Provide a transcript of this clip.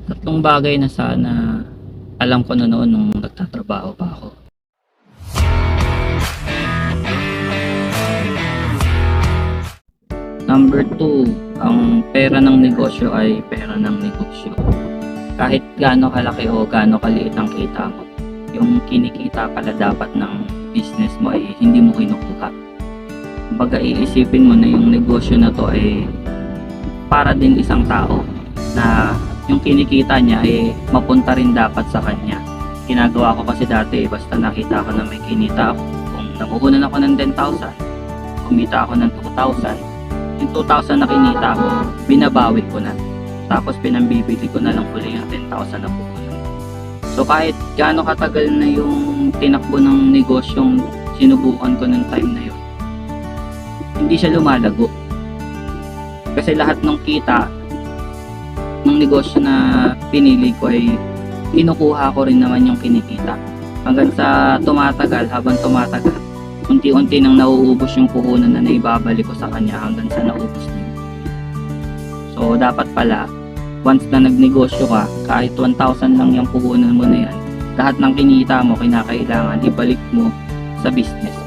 Tatlong bagay na sana alam ko na noon nung nagtatrabaho pa ako. Number 2, ang pera ng negosyo ay pera ng negosyo. Kahit gaano kalaki o gaano kaliit ang kita mo, yung kinikita pala dapat ng business mo ay hindi mo kinukuha. Kumbaga iisipin mo na yung negosyo na to ay para din isang tao na yung kinikita niya ay mapunta rin dapat sa kanya. Ginagawa ko kasi dati basta nakita ko na may kinita ako. Kung nakukunan ako ng 10,000, kumita ako ng 2,000, yung 2,000 na kinita ko, binabawi ko na. Tapos pinambibili ko na lang uli yung 10,000 na pupunan. So kahit gaano katagal na yung tinakbo ng negosyong sinubukan ko ng time na yun, hindi siya lumalago. Kasi lahat ng kita ng negosyo na pinili ko ay kinukuha ko rin naman yung kinikita. Hanggang sa tumatagal, habang tumatagal, unti-unti nang nauubos yung puhunan na naibabalik ko sa kanya hanggang sa naubos niya. So dapat pala, once na nagnegosyo ka, kahit 1,000 lang yung puhunan mo na yan, lahat ng kinita mo kinakailangan ibalik mo sa business.